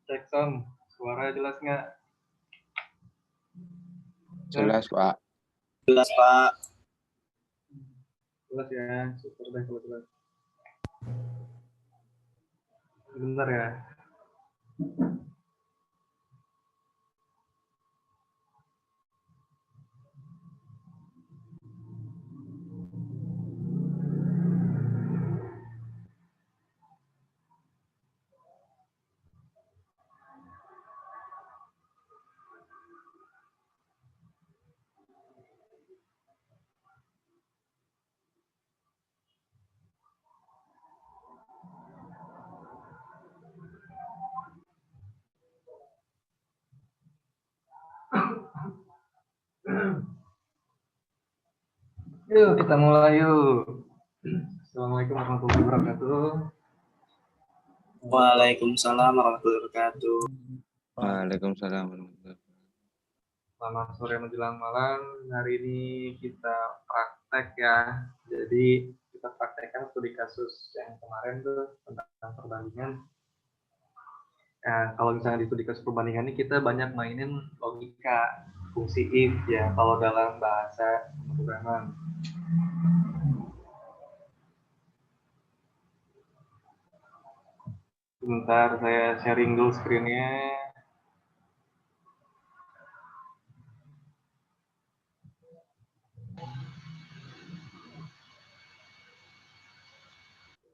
Cek Tom, suara jelas nggak? Jelas, Pak. Jelas, Pak. Jelas ya, super deh kalau jelas. Bener ya. Yuk kita mulai yuk. Assalamualaikum warahmatullahi wabarakatuh. Waalaikumsalam warahmatullahi wabarakatuh. Waalaikumsalam. Selamat sore menjelang malam. Hari ini kita praktek ya. Jadi kita praktekkan studi kasus yang kemarin tuh tentang perbandingan. Nah, kalau misalnya di studi kasus perbandingan ini kita banyak mainin logika, fungsi if ya kalau dalam bahasa pemrograman. Sebentar saya sharing dulu screen-nya.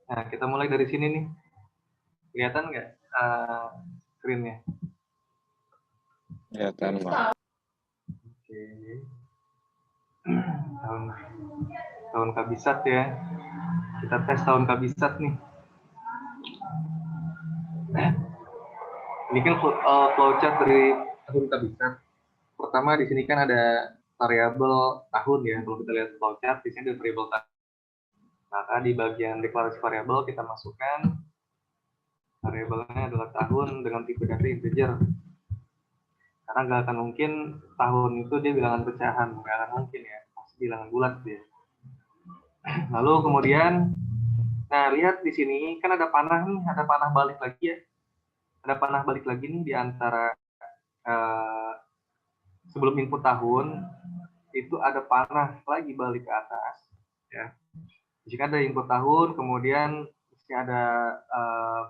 Nah, kita mulai dari sini nih. Kelihatan nggak screen-nya? Kelihatan, Pak. Oke. Tahun kabisat ya. Kita tes tahun kabisat nih. Ini kan flowchart dari tahun kabisat. Pertama di sini kan ada variabel tahun ya. Kalau kita lihat flowchart, di sini ada variabel tahun. Maka di bagian deklarasi variabel kita masukkan variabelnya adalah tahun dengan tipe data integer. Karena nggak akan mungkin tahun itu dia bilangan pecahan, nggak akan mungkin ya, pasti bilangan bulat dia. Lalu kemudian, nah lihat di sini kan ada panah nih, ada panah balik lagi ya, ada panah balik lagi nih di antara sebelum input tahun itu ada panah lagi balik ke atas, ya. Jika ada input tahun, kemudian ada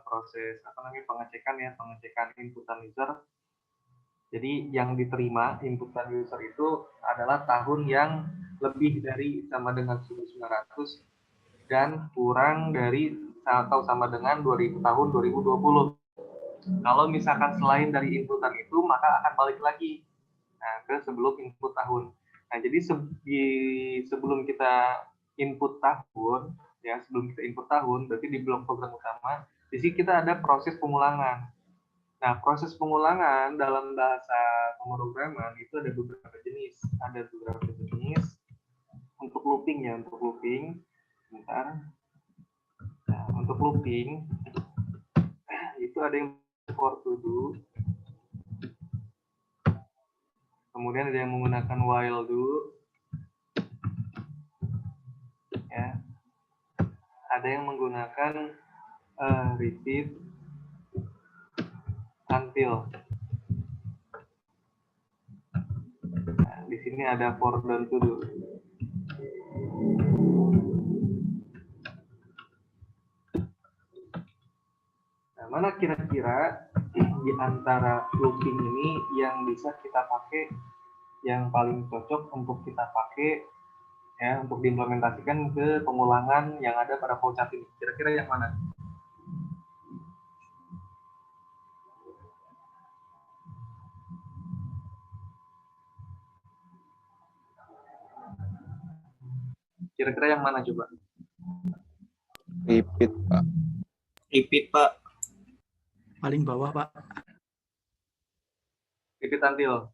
proses pengecekan inputan user. Jadi yang diterima inputan user itu adalah tahun yang lebih dari sama dengan 1900 dan kurang dari atau sama dengan 2000 tahun 2020. Kalau misalkan selain dari inputan itu, maka akan balik lagi ke sebelum input tahun. Nah, jadi sebelum kita input tahun, ya sebelum kita input tahun, berarti di blok program utama, di sini kita ada proses pengulangan. Nah, proses pengulangan dalam bahasa pemrograman itu ada beberapa jenis. Ada beberapa jenis untuk looping ya, untuk looping. Bentar. Nah, untuk looping itu ada yang for to do, kemudian ada yang menggunakan while do, ya. Ada yang menggunakan repeat, until. Nah, di sini ada for dan to do. Nah, mana kira-kira di antara looping ini yang bisa kita pakai, yang paling cocok untuk kita pakai ya untuk diimplementasikan ke pengulangan yang ada pada flowchart ini? Kira-kira yang mana? Kira-kira yang mana coba? Repeat, Pak. Repeat, Pak. Paling bawah, Pak. Repeat until.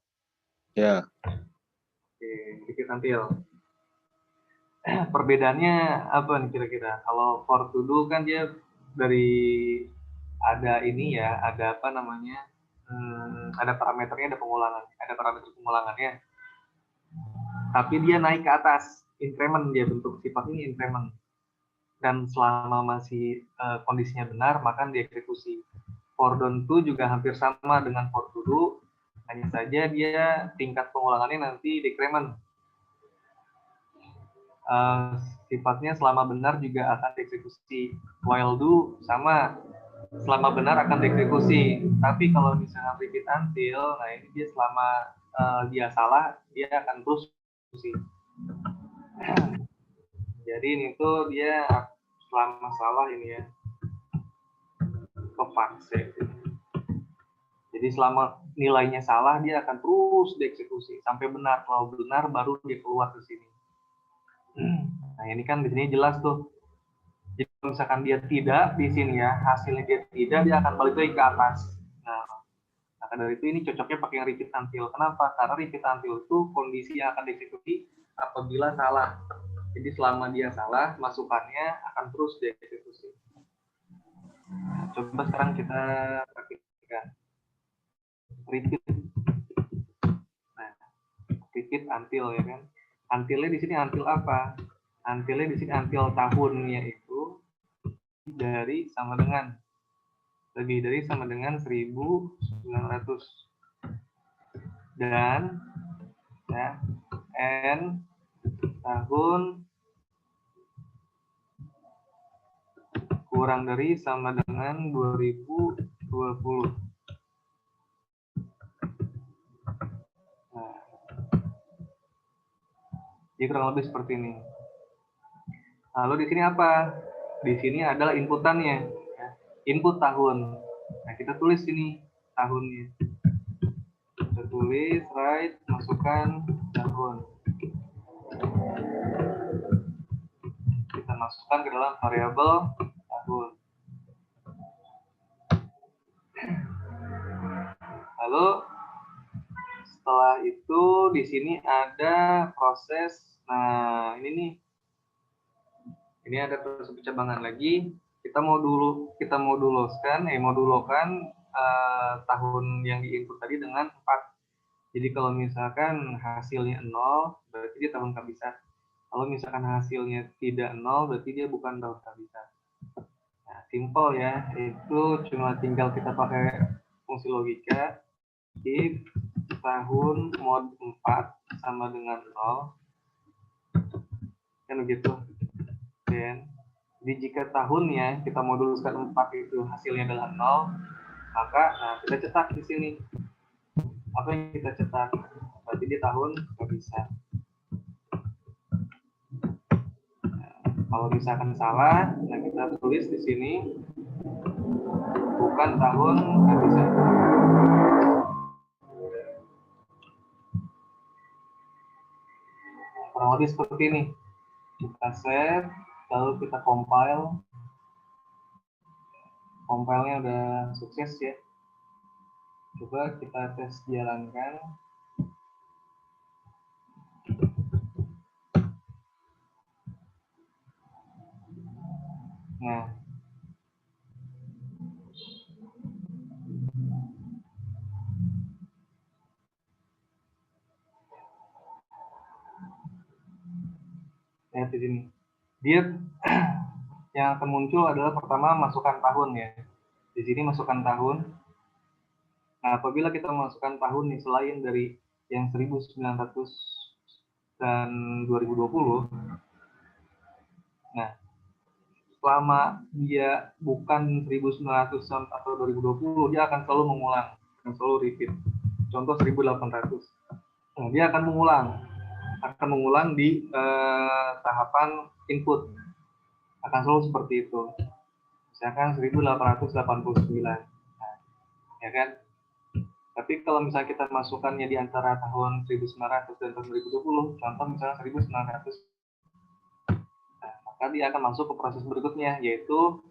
Ya. Oke, repeat until. Perbedaannya apa nih kira-kira? Kalau for to do kan dia dari ada ini ya, ada apa namanya? Ada parameternya, ada pengulangan, ada parameter pengulangannya. Tapi dia naik ke atas, increment, dia bentuk sifatnya increment. Dan selama masih kondisinya benar, maka dieksekusi. For done to juga hampir sama dengan for to do, hanya saja dia tingkat pengulangannya nanti decrement. Sifatnya selama benar juga akan dieksekusi. While do sama, selama benar akan dieksekusi. Tapi kalau misalnya repeat until, nah ini dia selama dia salah, dia akan terus eksekusi. Jadi ini tuh dia selama salah ini ya ke fase. Jadi selama nilainya salah dia akan terus dieksekusi sampai benar. Kalau benar baru dia keluar ke sini. Nah ini kan di sini jelas tuh. Jadi kalau misalkan dia tidak di sini ya, hasilnya dia tidak, dia akan balik lagi ke atas. Nah, maka dari itu ini cocoknya pakai yang repeat until. Kenapa? Karena repeat until itu kondisi yang akan dieksekusi apabila salah. Jadi selama dia salah, masukannya akan terus dieksekusi. Nah, coba sekarang kita praktikkan. Repeat. Nah, repeat until ya kan. Until-nya di sini until apa? Until-nya di sini until tahunnya itu dari sama dengan lebih dari sama dengan 1900 dan ya n tahun kurang dari sama dengan 2020. Nah, jadi kurang lebih seperti ini. Lalu di sini apa? Di sini adalah inputannya, ya. Input tahun. Nah kita tulis ini tahunnya. Kita tulis write, masukkan tahun. Kita masukkan ke dalam variabel tahun. Lalu setelah itu di sini ada proses. Nah ini nih. Ini ada proses pencabangan lagi. Kita moduloskan tahun yang diinput tadi dengan 4. Jadi kalau misalkan hasilnya 0, berarti dia tahun kehabisan. Kalau misalkan hasilnya tidak 0, berarti dia bukan tahun kehabisan. Nah, simple ya. Itu cuma tinggal kita pakai fungsi logika. If tahun mod 4 sama dengan 0, kan begitu. Dan jadi jika tahunnya kita moduluskan 4 itu hasilnya adalah 0, maka nah kita cetak di sini. Apa yang kita cetak? Berarti di tahun kehabisan. Nah, Kalau misalkan salah, nah kita tulis di sini bukan tahun kehabisan. Kurang lebih seperti ini. Kita save, lalu kita compile. Compile-nya udah sukses ya. Coba kita tes jalankan. Nah, lihat di sini. Dia yang akan muncul adalah pertama masukkan tahun ya. Di sini masukkan tahun. Nah, apabila kita masukkan tahun nih selain dari yang 1900 dan 2020, nah selama dia bukan 1900 atau 2020, dia akan selalu mengulang, akan selalu repeat. Contoh 1800. Nah, dia akan mengulang di tahapan input. Akan selalu seperti itu. Misalkan 1889. Nah, ya kan? Tapi kalau misalnya kita masukkannya di antara tahun 1900 dan tahun 2020, contoh misalnya 1900, nah, maka dia akan masuk ke proses berikutnya, yaitu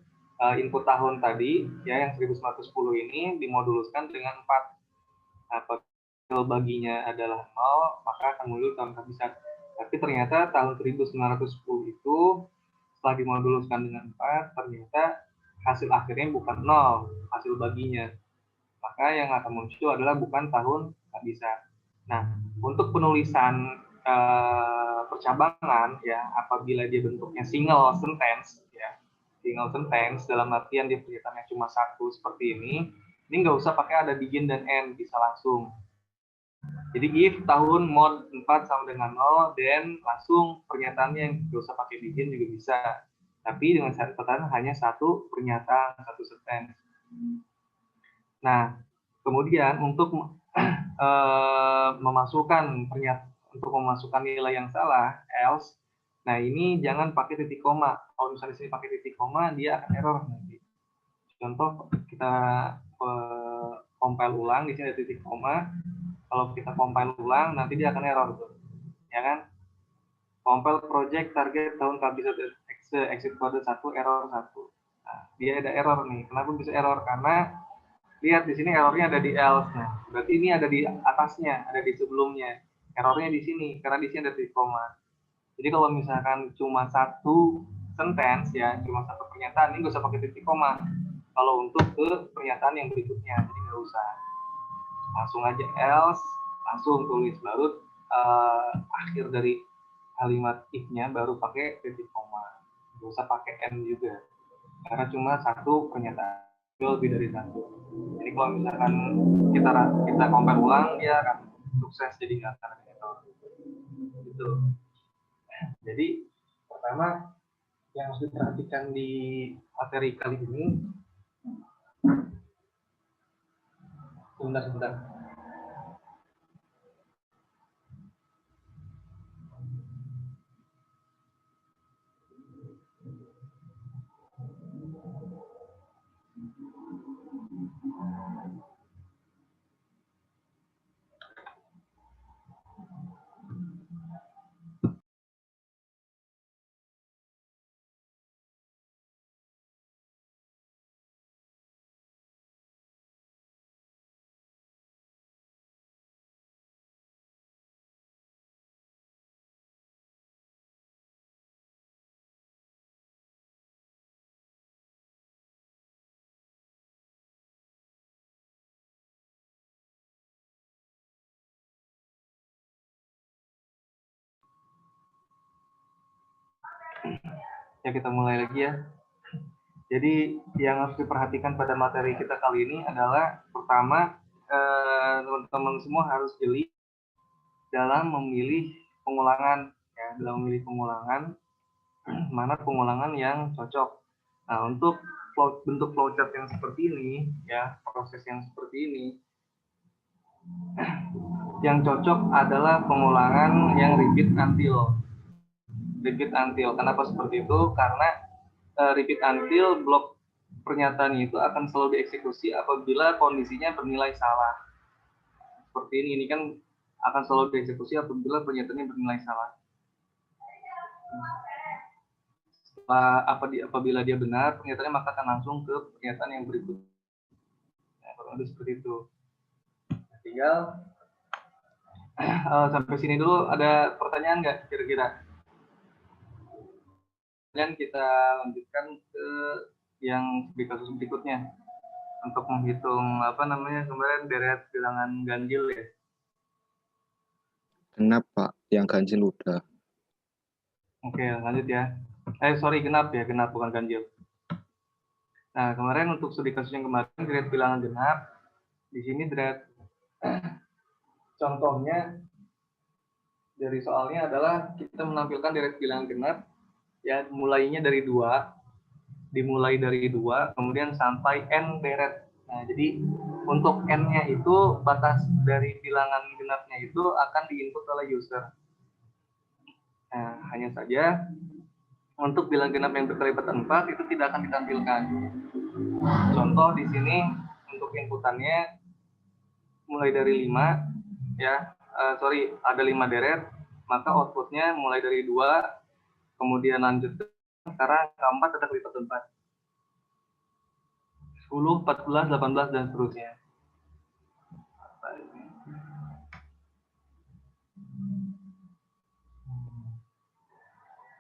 input tahun tadi, ya yang 1910 ini dimoduluskan dengan 4. Apabila baginya adalah 0, maka akan muncul tahun kehabisan. Tapi ternyata tahun 1910 itu setelah dimoduluskan dengan 4, ternyata hasil akhirnya bukan 0, hasil baginya. Maka yang akan muncul adalah bukan tahun kehabisan. Nah, untuk penulisan percabangan ya, apabila dia bentuknya single sentence ya, single sentence dalam artian dia pernyataannya cuma satu seperti ini nggak usah pakai ada begin dan end, bisa langsung. Jadi if tahun mod 4 sama dengan 0, then langsung pernyataannya yang nggak usah pakai begin juga bisa. Tapi dengan catatan hanya satu pernyataan, satu sentence. Nah, kemudian untuk memasukkan nilai yang salah, else. Nah, ini jangan pakai titik koma. Kalau misalnya di sini pakai titik koma, dia akan error nanti. Contoh kita compile ulang, di sini ada titik koma. Kalau kita compile ulang, nanti dia akan error tuh. Ya kan? Compile project target tahun kehabisan exit code 1 error 1. Nah, dia ada error nih. Kenapa bisa error? Karena lihat di sini errornya ada di else. Nah, berarti ini ada di atasnya, ada di sebelumnya. Errornya di sini, karena di sini ada titik koma. Jadi kalau misalkan cuma satu sentence ya, cuma satu pernyataan, ini nggak usah pakai titik koma. Kalau untuk ke pernyataan yang berikutnya, jadi nggak usah. Langsung aja else, langsung tulis baru akhir dari kalimat if-nya baru pakai titik koma. Nggak usah pakai end juga. Karena cuma satu pernyataan, lebih dari satu. Jadi kalau misalkan kita compare ulang, dia akan sukses, jadi nggak akan ada error. Gitu. Jadi pertama yang harus diperhatikan di materi kali ini, sebentar. Ya kita mulai lagi ya. Jadi yang harus diperhatikan pada materi kita kali ini adalah pertama, teman-teman semua harus jeli dalam memilih pengulangan ya, dalam memilih pengulangan mana pengulangan yang cocok. Nah, untuk bentuk flowchart yang seperti ini ya, proses yang seperti ini, yang cocok adalah pengulangan yang repeat until. repeat until. Kenapa seperti itu? Karena repeat until blok pernyataan itu akan selalu dieksekusi apabila kondisinya bernilai salah. Seperti ini kan akan selalu dieksekusi apabila pernyataannya bernilai salah. Apabila dia benar, pernyataannya maka akan langsung ke pernyataan yang berikut. Nah, kurang lebih seperti itu. Nah, tinggal sampai sini dulu, ada pertanyaan nggak kira-kira? Dan kita lanjutkan ke yang di kasus berikutnya untuk menghitung kemarin deret bilangan ganjil ya. Kenapa yang ganjil udah? Oke, lanjut ya. Genap ya, genap bukan ganjil. Nah, kemarin untuk studi kasus yang kemarin deret bilangan genap. Di sini deret contohnya dari soalnya adalah kita menampilkan deret bilangan genap ya, dimulai dari 2, kemudian sampai n deret. Nah, jadi untuk n-nya itu batas dari bilangan genapnya itu akan diinput oleh user. Nah, hanya saja untuk bilangan genap yang berkalipat 4 itu tidak akan ditampilkan. Contoh di sini untuk inputannya mulai dari 5 ya, ada 5 deret, maka outputnya mulai dari 2, kemudian lanjut ke sekarang keempat ada kalipat 4. 10, 14, 18, dan seterusnya.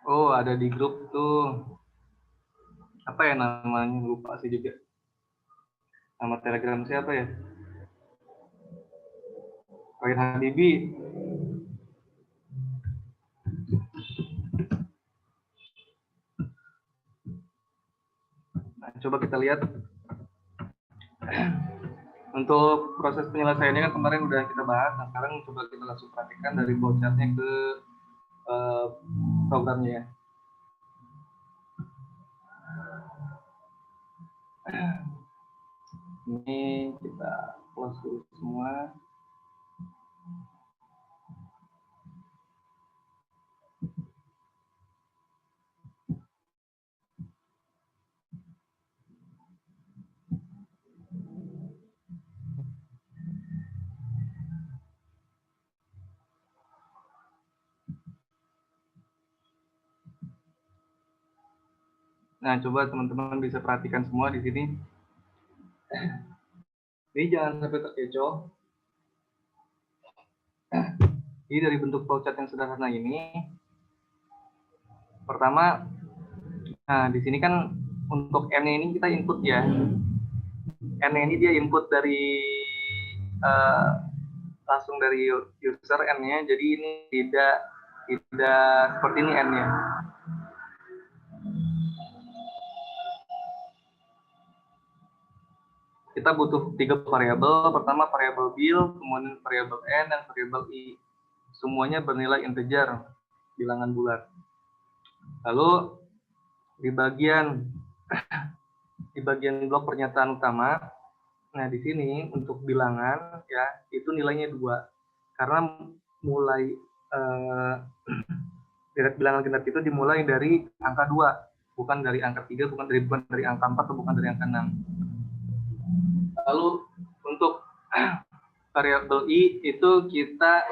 Oh, ada di grup tuh. Apa ya namanya? Lupa sih juga. Nama Telegram siapa ya? Ryan Habibi. Nah, coba kita lihat. Untuk proses penyelesaiannya kan kemarin udah kita bahas. Nah, sekarang coba kita langsung perhatikan dari flowchartnya ke programnya ya. Ini kita close dulu semua. Nah, coba teman-teman bisa perhatikan semua di sini. Ini jangan sampai terkecoh. Jadi dari bentuk flowchart yang sederhana ini, pertama, nah di sini kan untuk n ini kita input ya. N ini dia input dari langsung dari user n-nya, jadi ini tidak seperti ini n-nya. Kita butuh 3 variabel. Pertama variabel bil, kemudian variabel n, dan variabel i. Semuanya bernilai integer, bilangan bulat. Lalu di bagian blok pernyataan utama, nah di sini untuk bilangan ya itu nilainya 2, karena mulai deret bilangan genap itu dimulai dari angka 2, bukan dari angka 3, bukan dari angka 4, atau bukan dari angka 6. Lalu untuk variabel i itu kita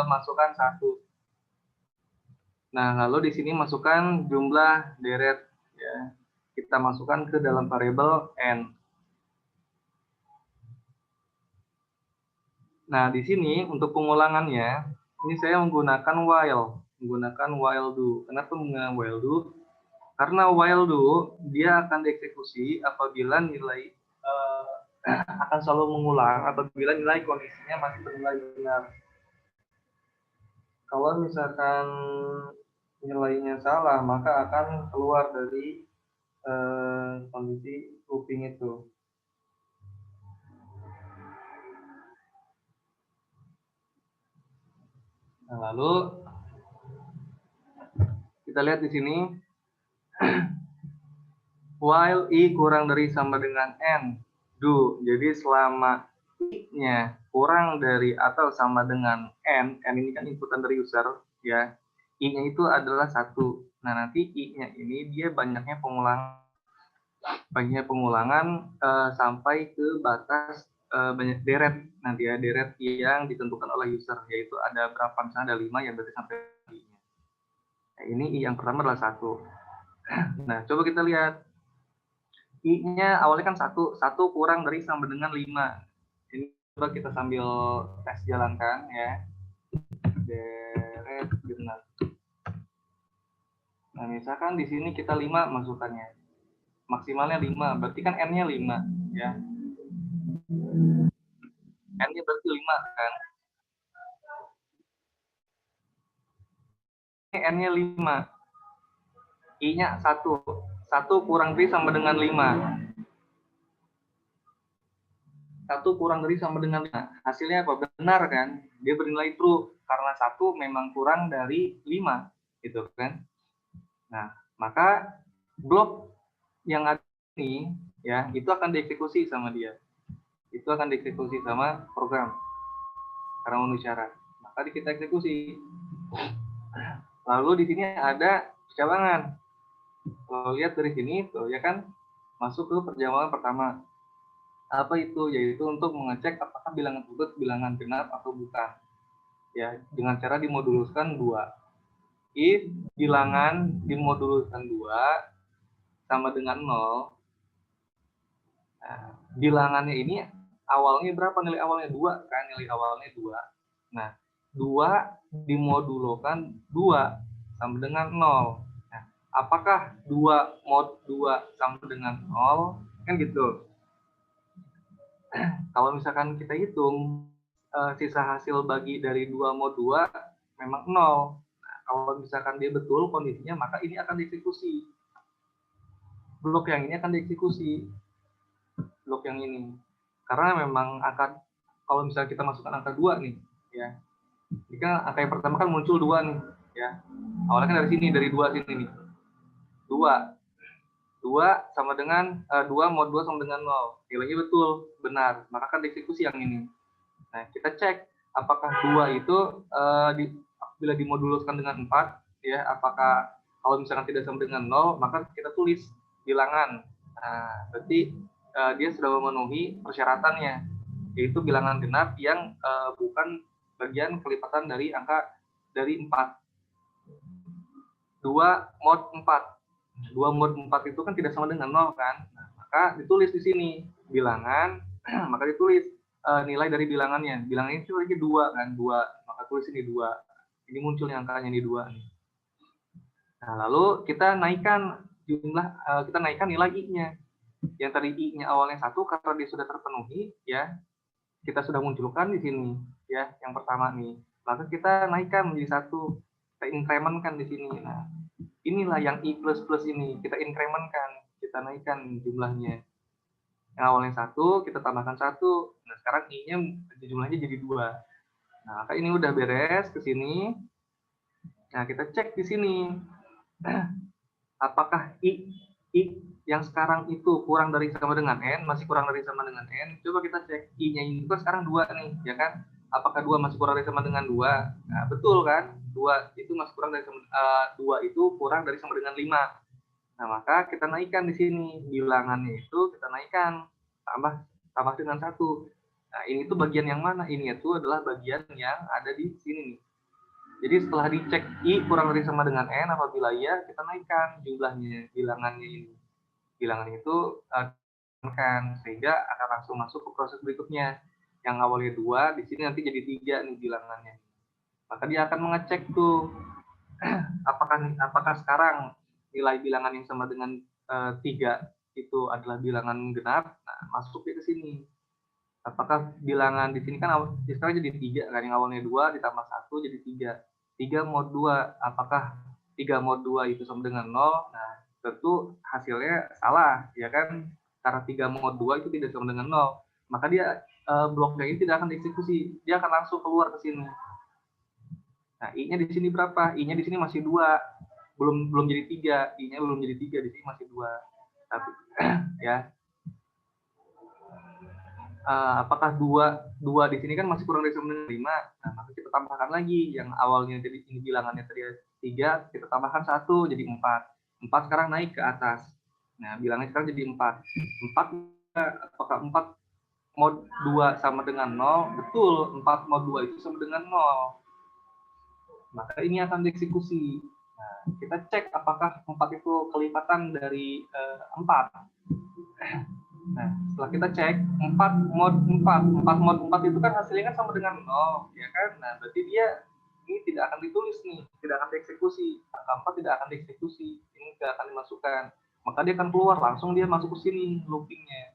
masukkan 1. Nah, lalu di sini masukkan jumlah deret ya. Kita masukkan ke dalam variabel n. Nah, di sini untuk pengulangannya ini saya menggunakan while do. Kenapa menggunakan while do? Karena while do dia akan dieksekusi apabila nilai akan selalu mengulang apabila nilai kondisinya masih bernilai benar. Kalau misalkan nilainya salah, maka akan keluar dari kondisi looping itu. Nah, lalu kita lihat di sini while i kurang dari sama dengan n, do. Jadi selama i-nya kurang dari atau sama dengan n ini kan inputan dari user ya. I-nya itu adalah 1. Nah, nanti I-nya ini dia banyaknya pengulangan sampai ke batas banyak deret nanti ya, deret yang ditentukan oleh user, yaitu ada berapa, misalnya ada 5 ya berarti sampai I-nya. Nah, ini I yang pertama adalah 1. Nah, coba kita lihat. I-nya awalnya kan 1 kurang dari sama dengan 5. Ini coba kita sambil tes jalankan ya. Deret genap. Nah, misalkan di sini kita 5 masukannya. Maksimalnya 5, berarti kan N-nya 5 ya. N-nya berarti 5 kan. N-nya 5. I-nya 1. 1 kurang dari sama dengan 5. 1 kurang dari sama dengan 5. Hasilnya apa? Benar kan? Dia bernilai true karena 1 memang kurang dari 5 gitu kan. Nah, maka blok yang ada ini ya, itu akan dieksekusi sama dia. Itu akan dieksekusi sama program karena memenuhi syarat. Maka kita eksekusi. Lalu di sini ada percabangan. Kalau lihat dari sini tuh ya kan, masuk ke perjalanan pertama. Apa itu? Yaitu untuk mengecek apakah bilangan tersebut bilangan genap atau bukan. Ya, dengan cara dimoduluskan 2. If bilangan dimoduluskan 2 sama dengan 0, nah, bilangannya ini awalnya berapa nilai awalnya? 2 kan, nilai awalnya 2. Nah, 2 dimodulokan 2 sama dengan 0. Nah, apakah 2 mod 2 sama dengan 0? Kan gitu. Kalau misalkan kita hitung sisa hasil bagi dari 2 mod 2 memang 0. Nah, kalau misalkan dia betul kondisinya, maka ini akan dieksekusi. Blok yang ini akan dieksekusi. Blok yang ini. Karena memang akan, kalau misalnya kita masukkan angka 2 nih, ya. Jika angka yang pertama kan muncul 2 nih, ya. Awalnya kan dari sini, dari 2 sini nih. 2 sama dengan 2 mod 2 sama dengan 0. Nilainya betul, benar. Maka akan dieksekusi yang ini. Nah, kita cek apakah 2 itu bila dimoduluskan dengan 4, ya, apakah kalau misalkan tidak sama dengan 0, maka kita tulis bilangan. Nah, berarti dia sudah memenuhi persyaratannya, yaitu bilangan genap yang bukan bagian kelipatan dari angka dari 4. 2 mod 4. 2 mod 4 itu kan tidak sama dengan 0 kan. Nah, maka ditulis di sini bilangan, maka ditulis nilai dari bilangannya. Bilangannya itu lagi 2 kan, 2. Maka tulis ini 2. Ini munculnya angkanya di 2 nih. Nah, lalu kita naikkan jumlah, kita naikkan nilai I-nya. Yang tadi I-nya awalnya 1 karena dia sudah terpenuhi, ya. Kita sudah munculkan di sini, ya, yang pertama nih. Maka kita naikkan menjadi 1. Kita incrementkan di sini. Nah, inilah yang I++ ini. Kita incrementkan, kita naikkan jumlahnya. Yang awalnya 1, kita tambahkan 1. Nah, sekarang I-nya jumlahnya jadi 2. Nah, maka ini udah beres ke sini. Nah, kita cek di sini. Apakah I yang sekarang itu kurang dari sama dengan N, masih kurang dari sama dengan N. Coba kita cek I-nya ini kan sekarang 2 nih, ya kan? Apakah 2 masih kurang dari sama dengan 2? Nah, betul kan? 2 itu masih kurang dari 2 itu kurang dari sama dengan 5. Nah, maka kita naikkan di sini bilangannya itu, kita naikkan tambah dengan 1. Nah, ini tuh bagian yang mana? Ini itu adalah bagian yang ada di sini nih. Jadi setelah dicek I kurang dari sama dengan N, apabila iya, kita naikkan jumlahnya, bilangannya ini. Bilangan itu kan, sehingga akan langsung masuk ke proses berikutnya. Yang awalnya 2, di sini nanti jadi 3 nih bilangannya. Maka dia akan mengecek tuh, apakah sekarang nilai bilangan yang sama dengan 3 itu adalah bilangan genap. Nah, masuk dia ke sini. Apakah bilangan di sini kan sekarang jadi 3 kan, yang awalnya 2 ditambah 1 jadi 3. 3 mod 2, apakah 3 mod 2 itu sama dengan 0? Nah, tentu hasilnya salah, ya kan? Karena 3 mod 2 itu tidak sama dengan 0. Maka dia bloknya ini tidak akan dieksekusi, dia akan langsung keluar ke sini. Nah, I-nya di sini berapa? I-nya di sini masih 2. Belum jadi 3, I-nya belum jadi 3, di sini masih 2. Tapi ya. Apakah 2 di sini kan masih kurang dari sama dengan 5. Nah, maka kita tambahkan lagi yang awalnya jadi ini bilangannya tadi 3 kita tambahkan 1 jadi 4. 4 sekarang naik ke atas. Nah, bilangnya sekarang jadi 4. 4 apakah 4 mod 2 sama dengan 0? Betul, 4 mod 2 itu sama dengan 0. Maka ini akan dieksekusi. Nah, kita cek apakah 4 itu kelipatan dari 4. Nah, setelah kita cek 4 mod 4 itu kan hasilnya kan sama dengan 0, ya kan? Nah, berarti dia ini tidak akan ditulis nih, tidak akan dieksekusi. Angka 4 tidak akan dieksekusi, ini tidak akan dimasukkan. Maka dia akan keluar, langsung dia masuk ke sini loopingnya.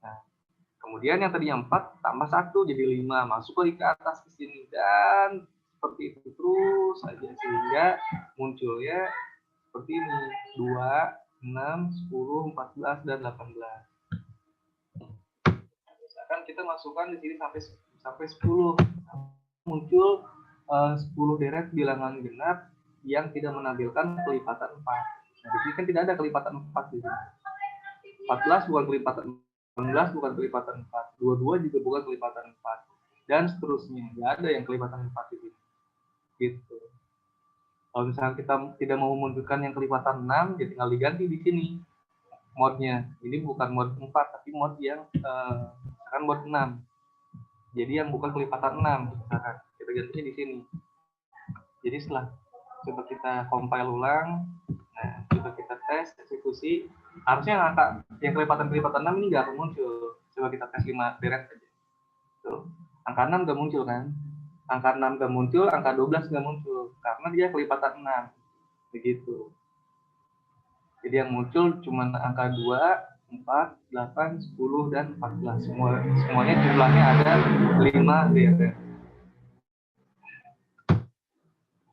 Nah, kemudian yang tadinya 4 tambah 1 jadi 5, masuk lagi ke atas ke sini, dan seperti itu terus saja sehingga munculnya seperti ini 2, 6, 10, 14 dan 18. Misalkan kita masukkan di sini sampai 10, muncul 10 deret bilangan genap yang tidak menampilkan kelipatan 4. Nah, di sini kan tidak ada kelipatan 4 di sini. 14 bukan kelipatan 16 bukan kelipatan 4, 22 juga bukan kelipatan 4, dan seterusnya. Nggak ada yang kelipatan 4 di sini. Gitu. Kalau misalnya kita tidak mau memunculkan yang kelipatan 6, ya tinggal diganti di sini modnya. Ini bukan mod 4, tapi mod yang misalkan mod 6. Jadi yang bukan kelipatan 6, misalkan kita gantinya di sini. Jadi setelah coba kita compile ulang, nah coba kita tes eksekusi, harusnya angka yang kelipatan 6 ini nggak akan muncul. Coba kita tes 5 deret aja. Tuh, angka 6 nggak muncul kan? Angka 6 nggak muncul, angka 12 nggak muncul, karena dia kelipatan 6. Begitu. Jadi yang muncul cuma angka 2, 4, 8, 10, dan 14. Semuanya jumlahnya ada 5 deret.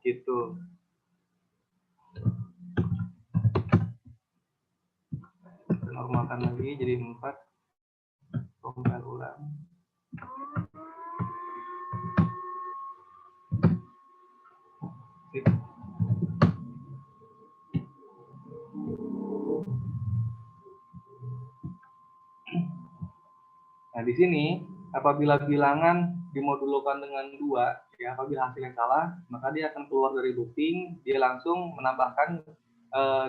Gitu. Normalkan lagi jadi 4. Compile ulang. Sip. Nah, di sini apabila bilangan dimodulkan dengan 2, ya apabila hasilnya salah, maka dia akan keluar dari looping, dia langsung menambahkan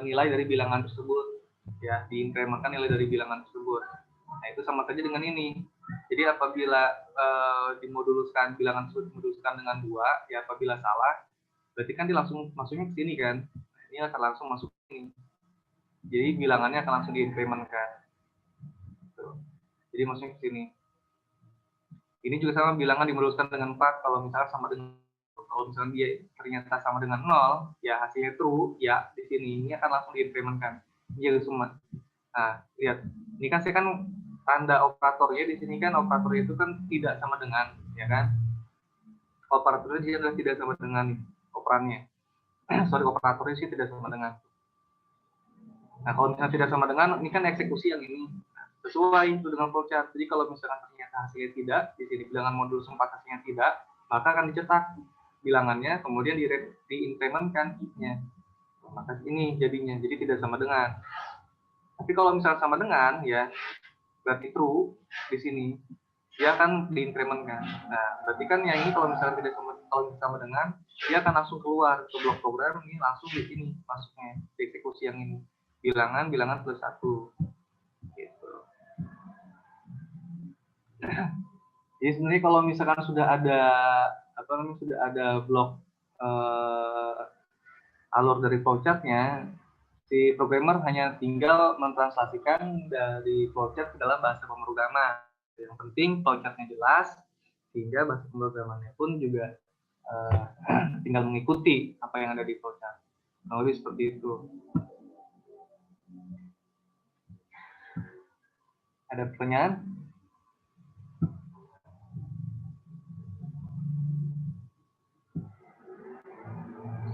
nilai dari bilangan tersebut, ya diinkrementkan nilai dari bilangan tersebut. Nah, itu sama saja dengan ini. Jadi apabila dimoduluskan bilangan tersebut dimoduluskan dengan 2, ya apabila salah, berarti kan dia langsung masuknya ke sini kan. Nah, ini akan langsung masuk ke sini. Jadi bilangannya akan langsung diinkrementkan. Jadi masuknya ke sini. Ini juga sama, bilangan dimoduluskan dengan 4, kalau misalnya sama dengan, kalau misalnya dia ternyata sama dengan 0, ya hasilnya true, ya di sini ini akan langsung diinkrementkan. Jadi semua. Nah, lihat. Ini kan saya kan tanda operatornya di sini kan, operator itu kan tidak sama dengan, ya kan? Operatornya dia adalah tidak sama dengan operannya. Sorry, operatornya sih tidak sama dengan. Nah, kalau misalnya tidak sama dengan, ini kan eksekusi yang ini. Sesuai itu dengan flowchart. Jadi kalau misalkan ternyata hasilnya tidak, di sini bilangan modul 4 hasilnya tidak, maka akan dicetak bilangannya, kemudian diinkrementkan i-nya. Maka ini jadinya, jadi tidak sama dengan. Tapi kalau misalnya sama dengan, ya berarti true di sini, dia akan diinkrementkan. Nah, berarti kan yang ini kalau misalnya tidak sama dengan, dia akan langsung keluar ke blok program ini, langsung di sini masuknya, di eksekusi yang ini, bilangan plus 1. Gitu. Jadi sebenarnya kalau misalkan sudah ada blok alur dari flowchart-nya, si programmer hanya tinggal mentranslasikan dari flowchart ke dalam bahasa pemrograman. Yang penting flowchart-nya jelas, sehingga bahasa pemrogramannya pun juga tinggal mengikuti apa yang ada di flowchart. Nah, lebih seperti itu. Ada pertanyaan?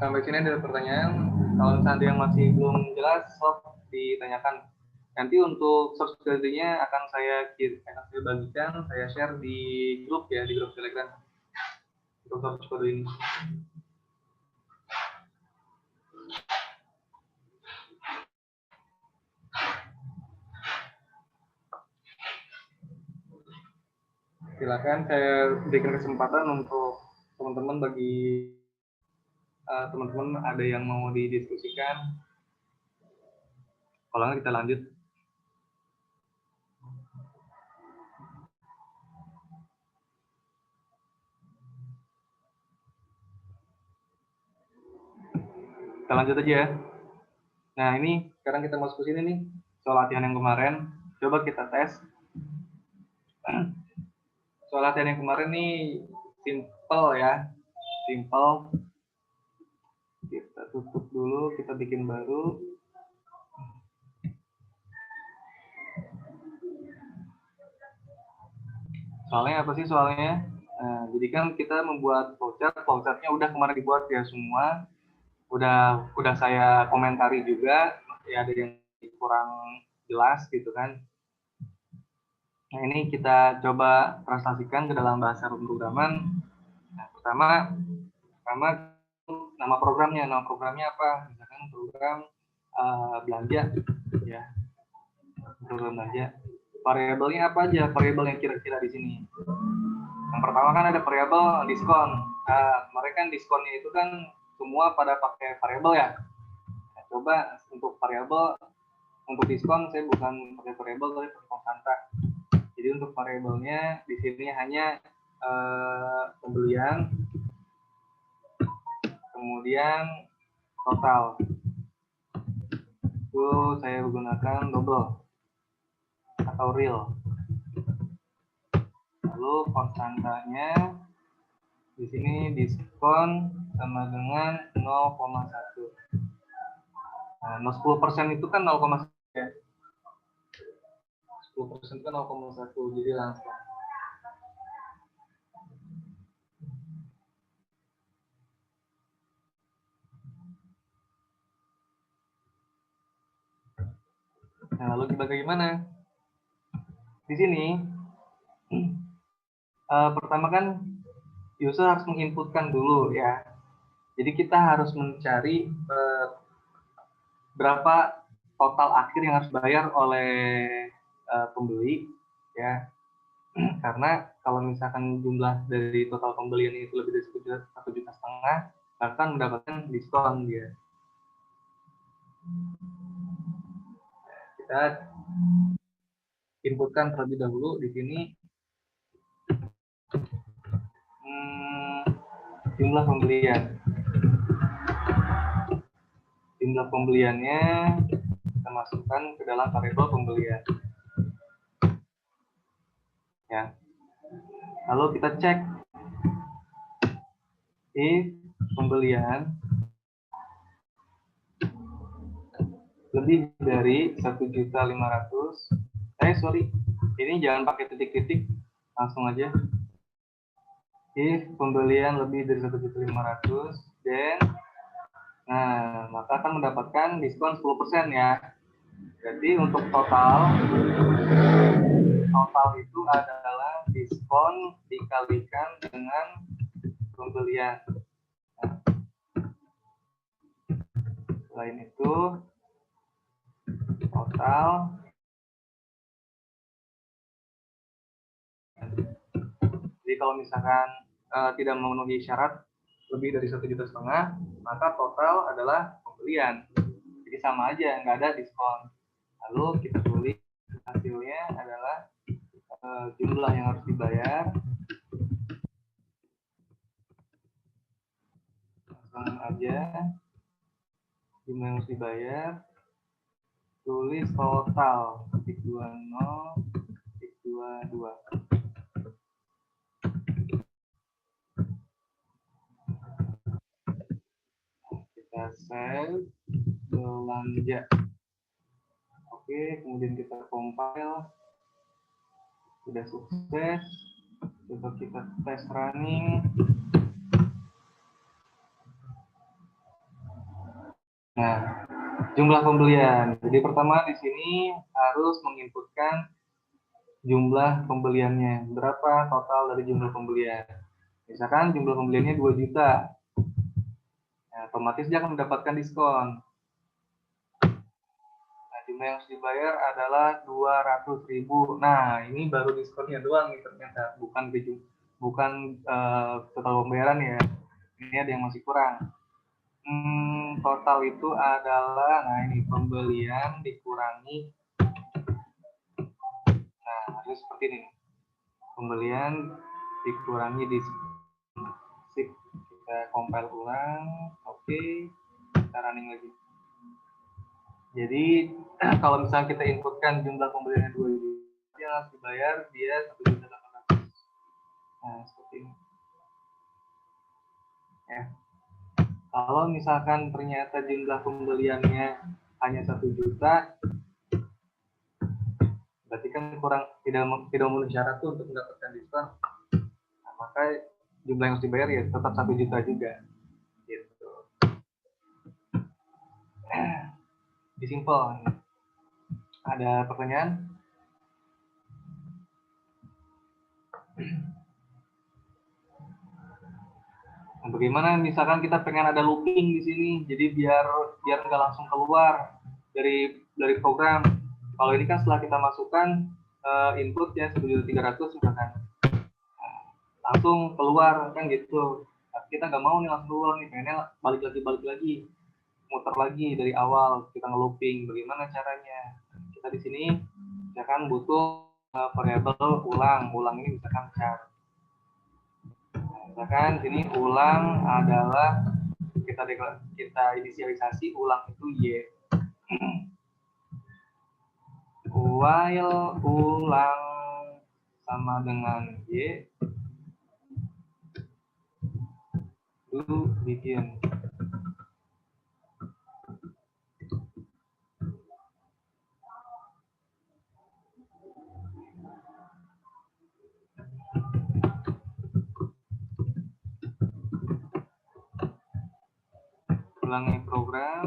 Sampai sini ada pertanyaan. Kalau misalnya yang masih belum jelas, sok ditanyakan. Nanti untuk source code-nya akan saya bagikan, saya share di grup ya, di grup Telegram. Untuk source code ini. Silakan saya berikan kesempatan untuk teman-teman bagi teman-teman ada yang mau didiskusikan? Kalau nggak kita lanjut. Kita lanjut aja ya. Nah, ini sekarang kita masuk ke sini nih. Soal latihan yang kemarin. Coba kita tes. Soal latihan yang kemarin nih simple ya. Simple. Kita tutup dulu, kita bikin baru. Soalnya apa sih soalnya? Nah, jadi kan kita membuat flowchart-nya udah kemarin dibuat ya semua. Udah saya komentari juga, ya ada yang kurang jelas gitu kan. Nah, ini kita coba translasikan ke dalam bahasa pemrograman. Nah, pertama nama programnya apa? Misalkan program belanja ya. Program belanja. Variabelnya apa aja? Variabel yang kira-kira di sini. Yang pertama kan ada variabel diskon. Kemarin kan diskonnya itu kan semua pada pakai variabel ya. Nah, coba untuk variabel, untuk diskon saya bukan pakai variabel tapi pakai konstanta. Jadi untuk variabelnya di sini hanya pembelian, kemudian total. Itu saya menggunakan double atau real. Lalu konstantanya di sini diskon sama dengan 0,1. Nah, 10% itu kan 0,1 ya. 10% kan 0,1, jadi langsung. Nah, lalu bagaimana? Di sini, pertama kan user harus menginputkan dulu ya. Jadi kita harus mencari berapa total akhir yang harus bayar oleh pembeli ya. Karena kalau misalkan jumlah dari total pembelian itu lebih dari 1,5 juta, akan mendapatkan diskon dia. Kita inputkan terlebih dahulu di sini jumlah pembelian. Jumlah pembeliannya kita masukkan ke dalam variabel pembelian. Ya. Lalu kita cek if pembelian lebih dari 1.500.000. Sorry, ini jangan pakai titik-titik, langsung aja. If pembelian lebih dari 1.500.000, then maka akan mendapatkan diskon 10% ya. Jadi untuk total itu adalah diskon dikalikan dengan pembelian. Nah, selain itu total jadi kalau misalkan tidak memenuhi syarat lebih dari 1,5 juta, maka total adalah pembelian. Jadi sama aja, nggak ada diskon. Lalu kita tulis hasilnya adalah jumlah yang harus dibayar. Langsung aja jumlah yang harus dibayar. Tulis total titik 20 titik 22. Kita save belanja. Oke, kemudian kita compile. Sudah sukses. Coba kita tes running. Nah, jumlah pembelian. Jadi pertama di sini harus menginputkan jumlah pembeliannya. Berapa total dari jumlah pembelian? Misalkan jumlah pembeliannya 2 juta. Nah, otomatis dia akan mendapatkan diskon. Nah, jumlah yang harus dibayar adalah 200.000. Nah, ini baru diskonnya doang nih ternyata, bukan total pembayaran ya. Ini ada yang masih kurang. Total itu adalah, nah ini pembelian dikurangi, nah harus seperti ini, pembelian dikurangi disk, kita compile ulang, oke, kita running lagi. Jadi kalau misalnya kita inputkan jumlah pembeliannya 2 juta, yang harus dibayar dia 1.800.000. Nah seperti ini. Ya. Kalau misalkan ternyata jumlah pembeliannya hanya 1 juta, berarti kan kurang, tidak memenuhi syarat tuh untuk mendapatkan diskon. Nah, maka jumlah yang harus dibayar ya tetap 1 juta juga. Gitu. Di simple. Ada pertanyaan? Nah, bagaimana misalkan kita pengen ada looping di sini, jadi biar nggak langsung keluar dari program. Kalau ini kan setelah kita masukkan input ya 1.300.000 misalkan, langsung keluar kan gitu. Nah, kita nggak mau nih langsung keluar nih, pengennya balik lagi, muter lagi dari awal, kita nge-looping. Bagaimana caranya? Kita di sini misalkan butuh variabel ulang ini misalkan char. Misalkan sini ulang adalah kita inisialisasi ulang itu y. While ulang sama dengan y, do begin. Ulangi program.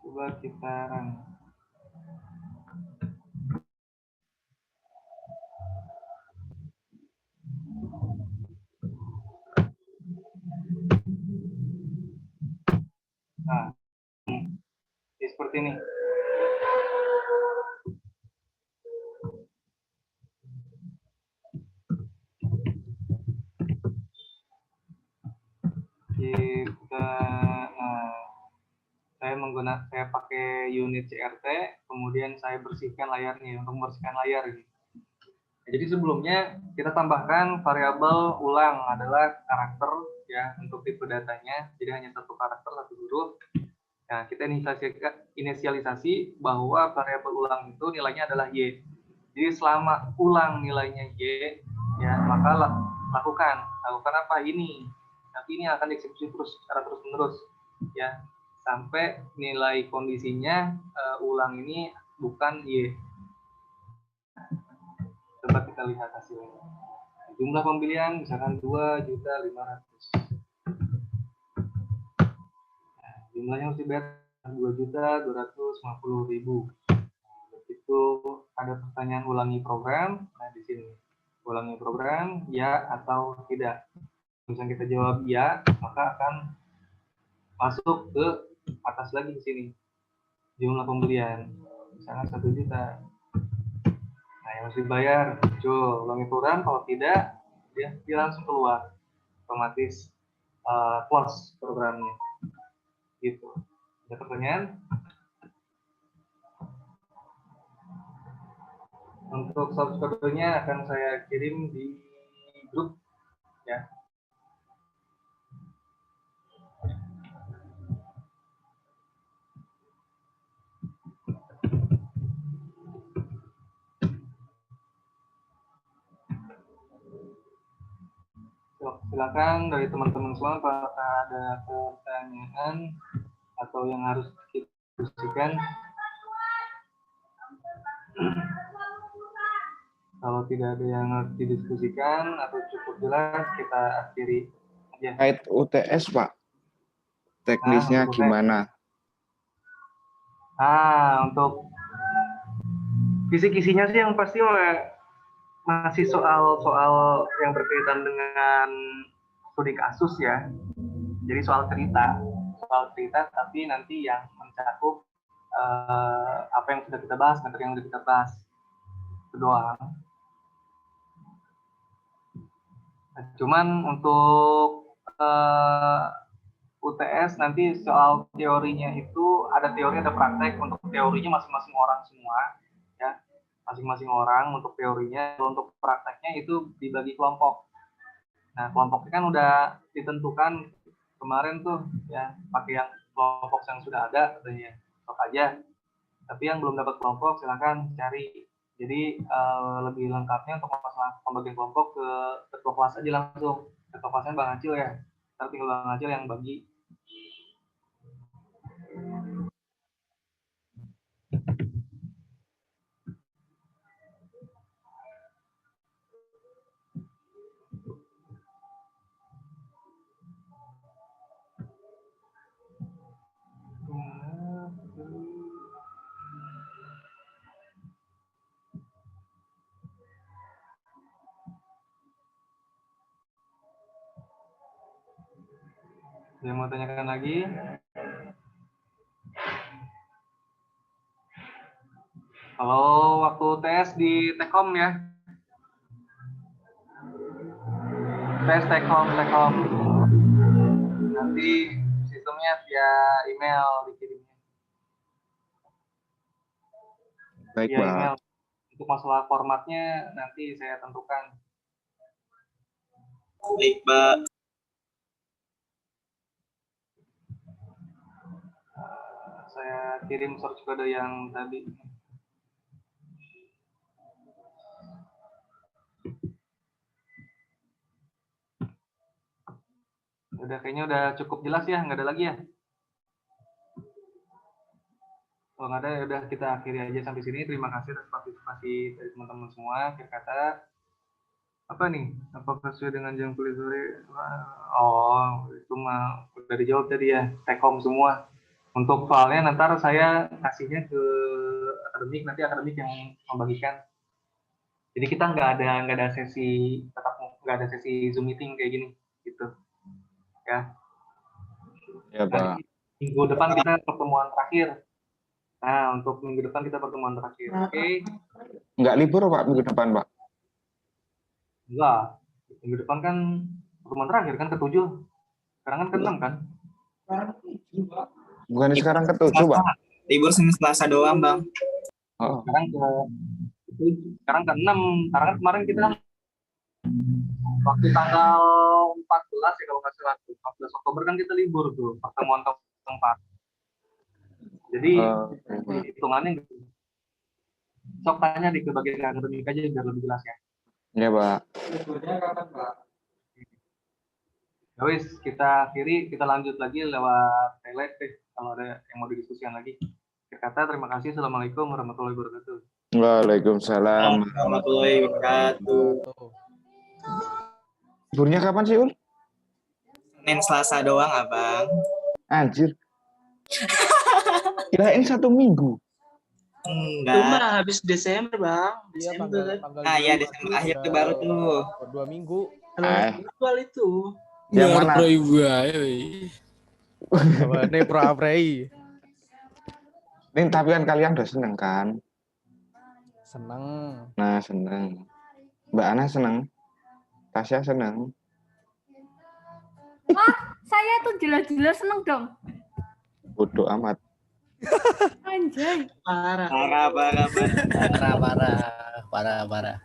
Coba kita run. Nah, ya seperti ini. Saya pakai unit CRT, kemudian saya bersihkan layarnya untuk membersihkan layar. Gitu. Nah, jadi sebelumnya kita tambahkan variabel ulang adalah karakter ya untuk tipe datanya, jadi hanya satu karakter, satu huruf. Nah, kita inisialisasi bahwa variabel ulang itu nilainya adalah y. Jadi selama ulang nilainya y, ya maka lakukan apa ini. Nanti ini akan dieksekusi terus secara terus-menerus, ya sampai nilai kondisinya ulang ini bukan y. Coba kita lihat hasilnya. Jumlah pembelian misalkan 2.500.000. Jumlahnya harus dibayar 2.250.000. Begitu ada pertanyaan ulangi program, nah di sini ulangi program ya atau tidak. Misalnya kita jawab ya, maka akan masuk ke atas lagi di sini jumlah pembelian, misalnya 1 juta. Nah yang harus dibayar muncul ulangi program, kalau tidak dia langsung keluar otomatis close programnya. Gitu. Ada pertanyaan? Untuk source code-nya akan saya kirim di grup ya. Silakan dari teman-teman semua apakah ada pertanyaan atau yang harus kita diskusikan. Kalau tidak ada yang harus didiskusikan atau cukup jelas, kita akhiri aja. Kait UTS, Pak. Teknisnya untuk gimana? Untuk kisi-kisinya sih yang pasti masih soal yang berkaitan dengan studi kasus ya. Jadi soal cerita tapi nanti yang mencakup apa yang sudah kita bahas, materi yang sudah kita bahas. Itu doang. Cuman untuk UTS nanti soal teorinya itu ada teori ada praktek. Untuk teorinya masing-masing orang semua ya, masing-masing orang untuk teorinya. Untuk prakteknya itu dibagi kelompok. Nah, kelompoknya kan udah ditentukan kemarin tuh ya, pakai yang kelompok yang sudah ada katanya, sok aja. Tapi yang belum dapat kelompok silahkan cari. Jadi lebih lengkapnya untuk masalah pembagian kelompok ke ketua kelas aja langsung. Ketua kelasnya Bang Acil ya. Ntar tinggal Bang Acil yang bagi. Yang mau tanyakan lagi? Kalau waktu tes di Tekom ya. Tes Tekom. Nanti sistemnya via email dikirimnya. Baik, Via Pak. email. Untuk masalah formatnya nanti saya tentukan. Baik, Pak. Saya kirim source code yang tadi. Udah kayaknya udah cukup jelas ya, nggak ada lagi ya? Kalau nggak ada, ya udah kita akhiri aja sampai sini. Terima kasih atas partisipasi dari teman-teman semua. Akhir kata, apa nih? Apakah sesuai dengan jam kuliah sore? Oh, itu mah udah dijawab tadi ya. Tekom semua. Untuk soalnya nanti saya kasihnya ke akademik, nanti akademik yang membagikan. Jadi kita nggak ada sesi nggak ada sesi Zoom meeting kayak gini, gitu. Ya. Ya, Pak. Nanti minggu depan kita pertemuan terakhir. Nah, untuk minggu depan kita pertemuan terakhir. Oke? Nggak libur, Pak, minggu depan, Pak? Enggak. Minggu depan kan pertemuan terakhir kan ke-7. Sekarang kan ke-6 kan? Bukan sekarang ke-7, Pak? Libur Senin Selasa doang, Bang. Oh, Sekarang ke-6. Karena kan kemarin kita waktu tanggal 14 ya kalau nggak salah, 14 Oktober kan kita libur tuh, pertemuan keempat. Jadi hitungannya gitu. Sok tanya di ke bagian akademik aja biar lebih jelas ya. ya, Pak. Ya wis, kita akhiri, kita lanjut lagi lewat tele kalau ada yang mau didiskusikan lagi. Kata terima kasih. Assalamualaikum warahmatullahi wabarakatuh. Waalaikumsalam. Warahmatullahi wabarakatuh. Liburnya kapan sih, Ul? Senin Selasa doang, Abang. Anjir. Kirain 1 minggu. Enggak. Cuma habis Desember, Bang. Iya, Desember. tanggal Ah, ya 2 Desember akhir tuh baru tuh. 2 minggu. Kalau virtual itu. Yang mana? Apa nih Pro Aprei? Ini tapi kan kalian udah seneng kan? Seneng. Nah, seneng. Mbak Ana seneng. Tasya seneng. Wah, saya tuh jelas-jelas seneng dong. Bodoh amat. Anjay. Parah. Parah.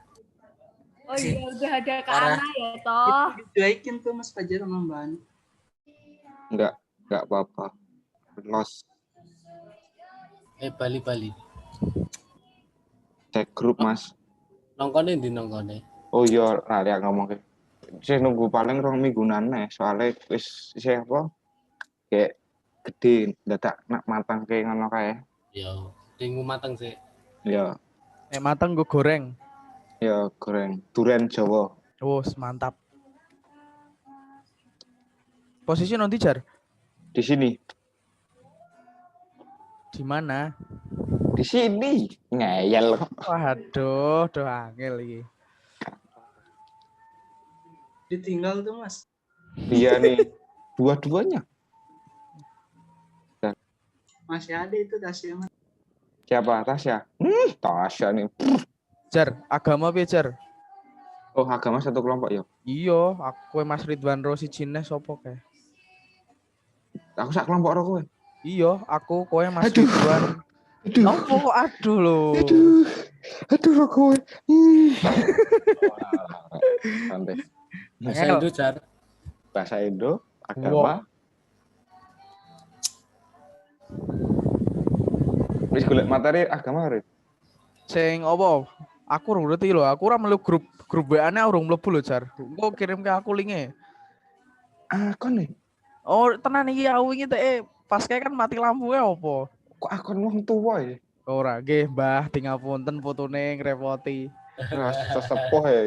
Oh iya, udah ada Kak Ana ya, toh. Dicuekin tuh Mas Fajar sama Mbak Ani. Enggak apa-apa. Lost. Bali. Cek grup, Mas. Nongkone di nongkone. Oh iya, lali aku ngomong ke. Saya nunggu paling 2 mingguan nih, soalnya wis apa? Kayak gede, dadak nak matang kayak ngono kae. Yo, tunggu matang sih. Ya, Matang gue goreng. ya goreng. Duren Jawa. Oh, mantap. Posisi nanti Jar? Di sini. Di mana? Di sini. Ngeyel kok. Waduh, doh angel iki. Ditinggal tuh Mas. Iya nih. Dua-duanya. Masih ada itu Tasya Mas. Siapa? Tasya. Tasya nih. Jar, agama piye, Jar? Oh, agama satu kelompok ya. Iya, aku Mas Ridwan Rosi Cine sopo kae? Aku sak kelompok karo kowe. Iya, aku kowe Mas Aduh. Ridwan. Aduh. Nopo kok aduh lho. Aduh kowe. Santai. Bahasa Angel. Indo jar. Bahasa Indo, agama. Wis golek materi agama ora? Sing opo? Aku urung ngerti lho, aku ora melu grup WA-ne urung mlebu lho, Jar. Engko kirim ke aku linke. Akon nih. Oh, tenan iki aku wingi teke pas kae kan mati lampu opo? Kok akon wong tuwa ya? Ora, nggih, Mbah, tingapunten fotone ngrepoti. Rasa sepuh ya.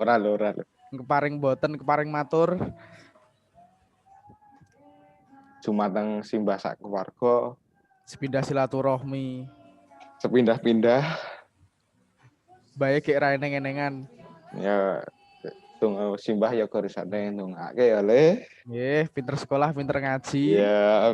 Ora lho. Keparing boten, keparing matur. Jumateng simbah sak keluarga, Sepindah silaturahmi. sepindah-pindah. Bae gek ra eneng-enengan. Ya tunggu simbah ya gorisane ndongake ya le. Nggih, pinter sekolah, pinter ngaji. Ya